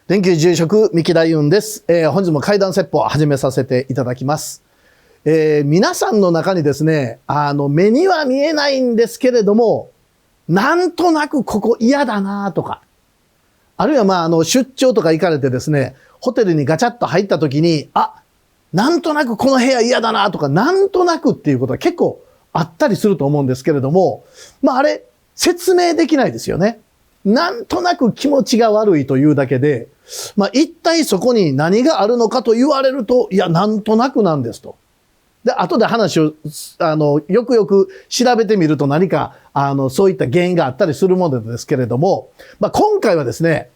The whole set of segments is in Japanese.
錬金住職三木大雲です。本日も怪談説法を始めさせていただきます。皆さんの中にですね、目には見えないんですけれども、なんとなくここ嫌だなとか、あるいは出張とか行かれてですね、ホテルにガチャッと入った時に、なんとなくこの部屋嫌だなとか、なんとなくっていうことが結構あったりすると思うんですけれども、あれ、説明できないですよね。なんとなく気持ちが悪いというだけで、一体そこに何があるのかと言われると、いや、なんとなくなんですと。で、後で話を、よくよく調べてみると何か、そういった原因があったりするものですけれども、今回はですね、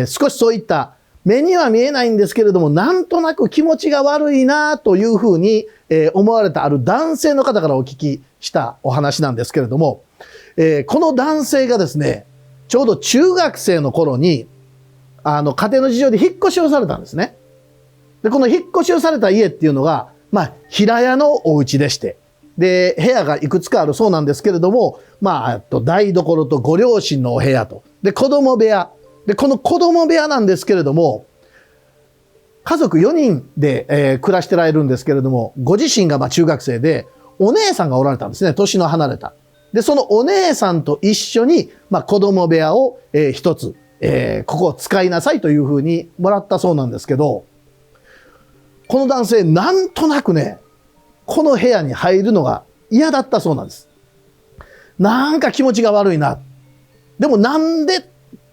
少しそういった目には見えないんですけれども、なんとなく気持ちが悪いなというふうに、思われたある男性の方からお聞きしたお話なんですけれども、この男性がですね、ちょうど中学生の頃に、家庭の事情で引っ越しをされたんですね。で、この引っ越しをされた家っていうのが、平屋のお家でして、で、部屋がいくつかあるそうなんですけれども、台所とご両親のお部屋と、で、子供部屋。で、この子供部屋なんですけれども、家族4人で、暮らしてられるんですけれども、ご自身が中学生で、お姉さんがおられたんですね。年の離れた。で、そのお姉さんと一緒に、子供部屋を、一つ、ここを使いなさいというふうにもらったそうなんですけど、この男性なんとなくね、この部屋に入るのが嫌だったそうなんです。なんか気持ちが悪いな。でもなんで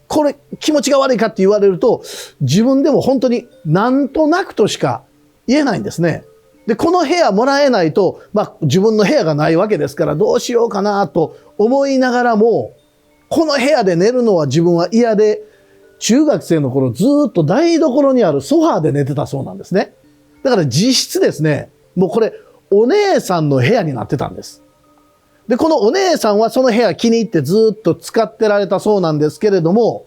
これ気持ちが悪いかって言われると、自分でも本当になんとなくとしか言えないんですね。で、この部屋もらえないと、自分の部屋がないわけですからどうしようかなと思いながらも、この部屋で寝るのは自分は嫌で、中学生の頃ずっと台所にあるソファーで寝てたそうなんですね。だから実質ですね、もうこれお姉さんの部屋になってたんです。で、このお姉さんはその部屋気に入ってずっと使ってられたそうなんですけれども、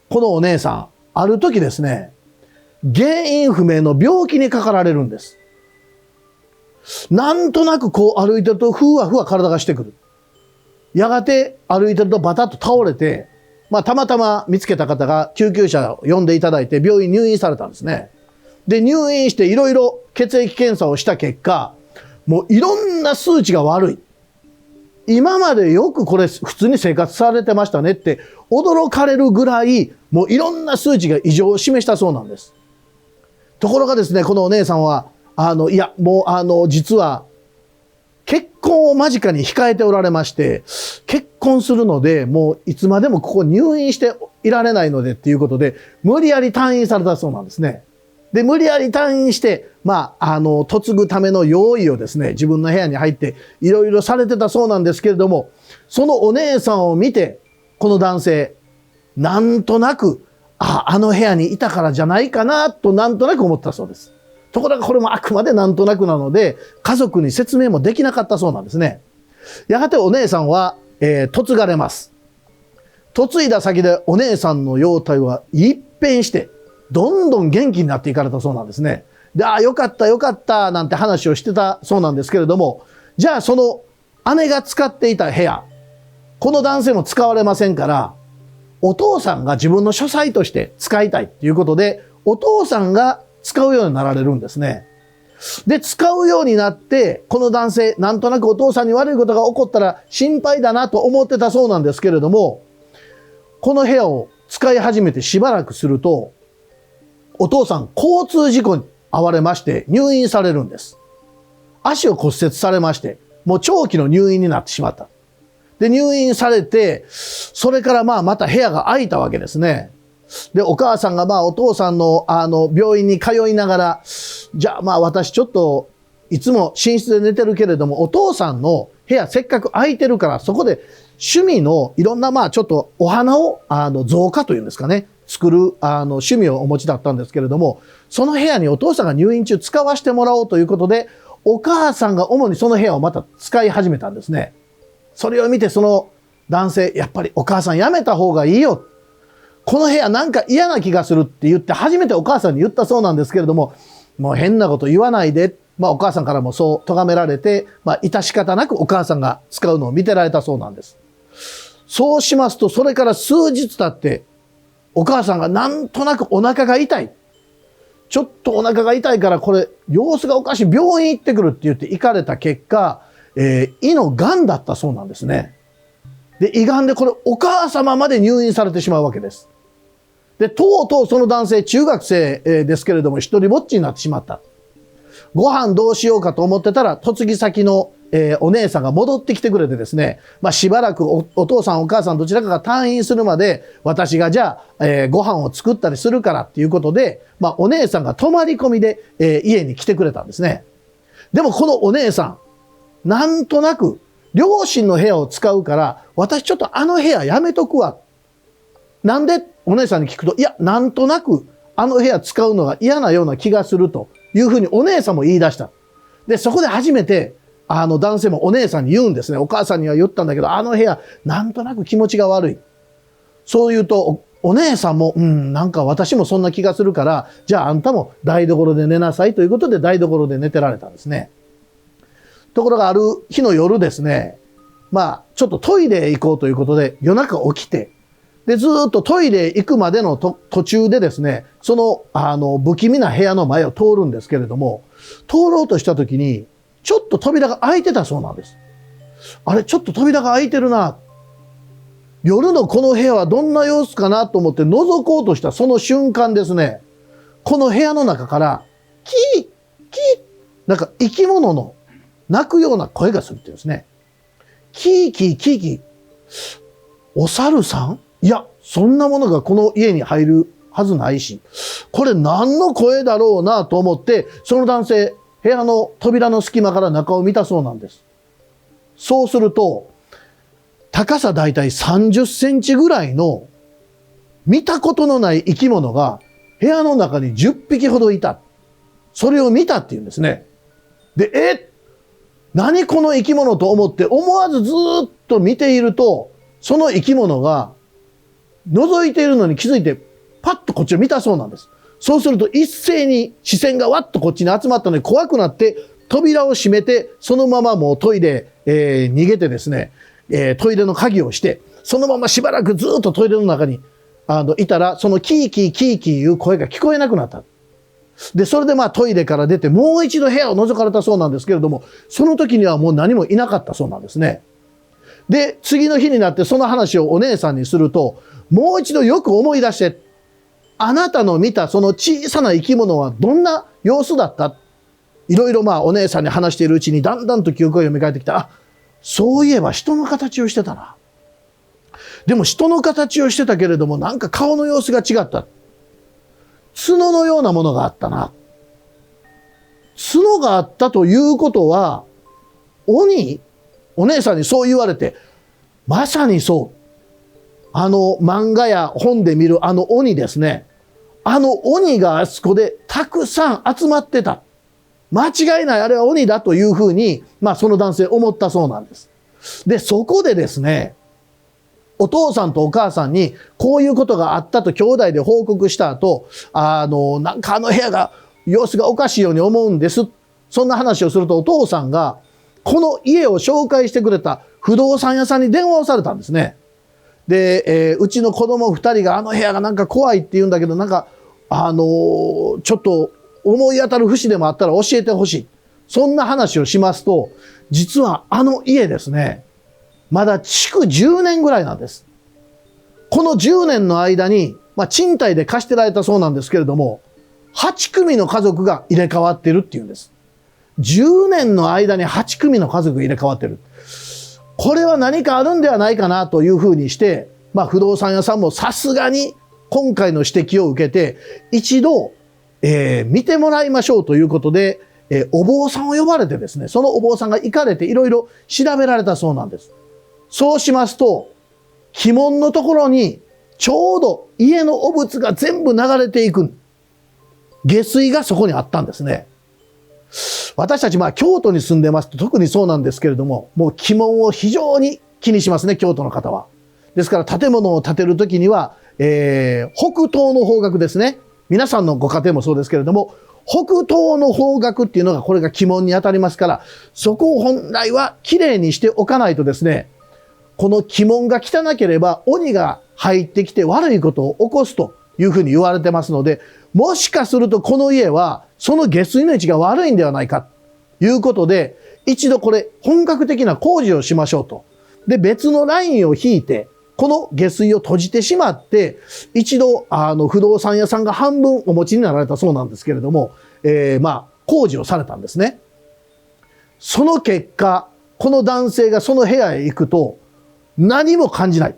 このお姉さん、ある時ですね、原因不明の病気にかかられるんです。なんとなくこう歩いてるとふわふわ体がしてくる。やがて歩いてるとバタッと倒れて、たまたま見つけた方が救急車を呼んでいただいて病院入院されたんですね。で、入院していろいろ血液検査をした結果、もういろんな数値が悪い。今までよくこれ普通に生活されてましたねって驚かれるぐらい、もういろんな数値が異常を示したそうなんです。ところがですね、このお姉さんは、いや、もう実は、結婚を間近に控えておられまして、結婚するので、もういつまでもここ入院していられないのでっていうことで、無理やり退院されたそうなんですね。で、無理やり退院して、嫁ぐための用意をですね、自分の部屋に入っていろいろされてたそうなんですけれども、そのお姉さんを見て、この男性、なんとなく、あの部屋にいたからじゃないかな、となんとなく思ったそうです。ところがこれもあくまでなんとなくなので、家族に説明もできなかったそうなんですね。やがてお姉さんは、嫁がれます。嫁いだ先でお姉さんの容体は一変して、どんどん元気になっていかれたそうなんですね。で、よかったよかったなんて話をしてたそうなんですけれども、じゃあその姉が使っていた部屋、この男性も使われませんから、お父さんが自分の書斎として使いたいということで、お父さんが使うようになられるんですね。で、使うようになって、この男性、なんとなくお父さんに悪いことが起こったら心配だなと思ってたそうなんですけれども、この部屋を使い始めてしばらくすると、お父さん交通事故に遭われまして入院されるんです。足を骨折されまして、もう長期の入院になってしまった。で、入院されて、それからまた部屋が空いたわけですね。で、お母さんがお父さんの病院に通いながら、じゃあ私ちょっといつも寝室で寝てるけれども、お父さんの部屋せっかく空いてるから、そこで趣味のいろんなちょっとお花を造花というんですかね、作る趣味をお持ちだったんですけれども、その部屋にお父さんが入院中使わせてもらおうということで、お母さんが主にその部屋をまた使い始めたんですね。それを見てその男性、やっぱりお母さんやめた方がいいよ。この部屋なんか嫌な気がするって言って初めてお母さんに言ったそうなんですけれども、もう変なこと言わないで。お母さんからもそう咎められて、致し方なくお母さんが使うのを見てられたそうなんです。そうしますと、それから数日経って、お母さんがなんとなくお腹が痛い。ちょっとお腹が痛いからこれ様子がおかしい。病院行ってくるって言って行かれた結果、胃の癌だったそうなんですね。で、胃がんでこれお母様まで入院されてしまうわけです。で、とうとうその男性中学生ですけれども一人ぼっちになってしまった。ご飯どうしようかと思ってたら嫁ぎ先のお姉さんが戻ってきてくれてですね、しばらくお父さんお母さんどちらかが退院するまで私がじゃあ、ご飯を作ったりするからっていうことで、お姉さんが泊まり込みで、家に来てくれたんですね。でもこのお姉さん、なんとなく両親の部屋を使うから私ちょっとあの部屋やめとくわ。なんでお姉さんに聞くと、いや、なんとなくあの部屋使うのが嫌なような気がするというふうにお姉さんも言い出した。で、そこで初めて男性もお姉さんに言うんですね。お母さんには言ったんだけど、あの部屋、なんとなく気持ちが悪い。そう言うと、お姉さんも、なんか私もそんな気がするから、じゃああんたも台所で寝なさいということで台所で寝てられたんですね。ところがある日の夜ですね、ちょっとトイレへ行こうということで夜中起きて、で、ずっとトイレへ行くまでの途中でですね、その、不気味な部屋の前を通るんですけれども、通ろうとした時に、ちょっと扉が開いてたそうなんです。あれ、ちょっと扉が開いてるな。夜のこの部屋はどんな様子かなと思って覗こうとしたその瞬間ですね、この部屋の中から、キー、キー、なんか生き物の鳴くような声がするっていうんですね。キーキーキーキー。お猿さん？いや、そんなものがこの家に入るはずないし、これ何の声だろうなと思って、その男性、部屋の扉の隙間から中を見たそうなんです。そうすると、高さだいたい30センチぐらいの見たことのない生き物が部屋の中に10匹ほどいた。それを見たっていうんですね。で、何この生き物と思って思わずずっと見ていると、その生き物が覗いているのに気づいてパッとこっちを見たそうなんです。そうすると一斉に視線がわっとこっちに集まったので怖くなって扉を閉めてそのままもうトイレ、逃げてですね、トイレの鍵をしてそのまましばらくずっとトイレの中にいたらそのキーキーキーキーいう声が聞こえなくなった。で、それでトイレから出てもう一度部屋を覗かれたそうなんですけれども、その時にはもう何もいなかったそうなんですね。で、次の日になってその話をお姉さんにすると、もう一度よく思い出して、あなたの見たその小さな生き物はどんな様子だった？いろいろお姉さんに話しているうちにだんだんと記憶が蘇ってきた。あ、そういえば人の形をしてたな。でも人の形をしてたけれどもなんか顔の様子が違った。角のようなものがあったな。角があったということは、お姉さんにそう言われて、まさにそう。漫画や本で見る鬼ですね。鬼があそこでたくさん集まってた。間違いない、あれは鬼だというふうに、その男性思ったそうなんです。で、そこでですね、お父さんとお母さんにこういうことがあったと兄弟で報告した後、なんか部屋が様子がおかしいように思うんです。そんな話をするとお父さんがこの家を紹介してくれた不動産屋さんに電話をされたんですね。で、うちの子供2人が部屋がなんか怖いって言うんだけど、なんかちょっと思い当たる節でもあったら教えてほしい。そんな話をしますと、実は家ですね、まだ築10年ぐらいなんです。この10年の間に、賃貸で貸してられたそうなんですけれども、8組の家族が入れ替わってるっていうんです。10年の間に8組の家族が入れ替わってる。これは何かあるんではないかなというふうにして、不動産屋さんもさすがに今回の指摘を受けて、一度、見てもらいましょうということで、お坊さんを呼ばれてですね、そのお坊さんが行かれていろいろ調べられたそうなんです。そうしますと、鬼門のところにちょうど家のお仏が全部流れていく下水がそこにあったんですね。私たち京都に住んでますと特にそうなんですけれども、もう鬼門を非常に気にしますね、京都の方は。ですから建物を建てるときには、北東の方角ですね。皆さんのご家庭もそうですけれども、北東の方角っていうのがこれが鬼門に当たりますから、そこを本来はきれいにしておかないとですね、この鬼門が汚ければ鬼が入ってきて悪いことを起こすというふうに言われてますので、もしかするとこの家はその下水の位置が悪いんではないかということで、一度これ本格的な工事をしましょうと。で、別のラインを引いて、この下水を閉じてしまって、一度不動産屋さんが半分お持ちになられたそうなんですけれども、工事をされたんですね。その結果、この男性がその部屋へ行くと何も感じない。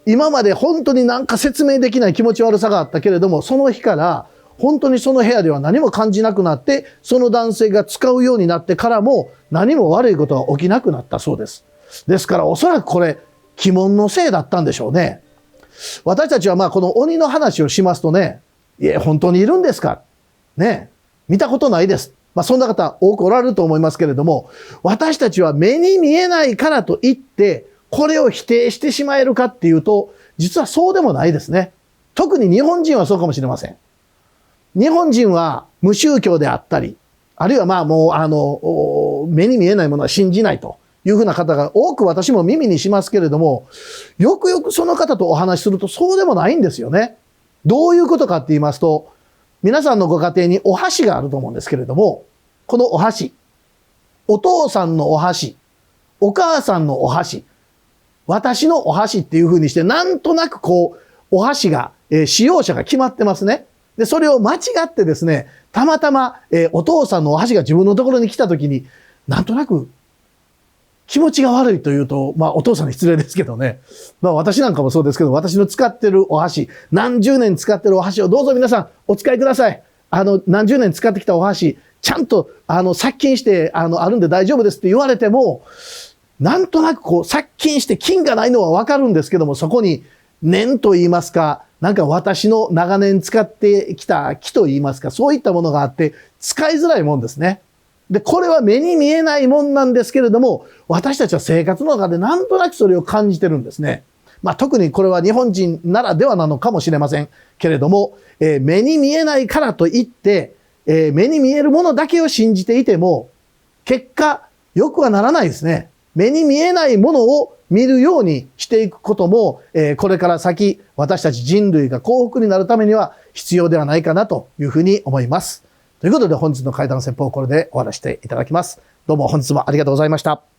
今まで本当になんか説明できない気持ち悪さがあったけれども、その日から本当にその部屋では何も感じなくなって、その男性が使うようになってからも何も悪いことは起きなくなったそうです。ですからおそらくこれ、鬼門のせいだったんでしょうね。私たちはこの鬼の話をしますとね、いや、本当にいるんですかね、見たことないです。そんな方多くおられると思いますけれども、私たちは目に見えないからといって、これを否定してしまえるかっていうと、実はそうでもないですね。特に日本人はそうかもしれません。日本人は無宗教であったり、あるいはもう目に見えないものは信じないというふうな方が多く私も耳にしますけれども、よくよくその方とお話しするとそうでもないんですよね。どういうことかって言いますと、皆さんのご家庭にお箸があると思うんですけれども、このお箸、お父さんのお箸、お母さんのお箸、私のお箸っていうふうにして、なんとなくお箸が、使用者が決まってますね。で、それを間違ってですね、たまたま、お父さんのお箸が自分のところに来た時に、なんとなく気持ちが悪いというと、お父さんに失礼ですけどね。私なんかもそうですけど、私の使ってるお箸、何十年使ってるお箸をどうぞ皆さんお使いください。何十年使ってきたお箸、ちゃんと、殺菌して、あるんで大丈夫ですって言われても、なんとなく殺菌して菌がないのはわかるんですけども、そこに念と言いますか、なんか私の長年使ってきた木と言いますか、そういったものがあって使いづらいもんですね。で、これは目に見えないもんなんですけれども、私たちは生活の中でなんとなくそれを感じてるんですね。特にこれは日本人ならではなのかもしれませんけれども、目に見えないからといって、目に見えるものだけを信じていても、結果、良くはならないですね。目に見えないものを見るようにしていくことも、これから先、私たち人類が幸福になるためには必要ではないかなというふうに思います。ということで本日の怪談説法をこれで終わらせていただきます。どうも本日もありがとうございました。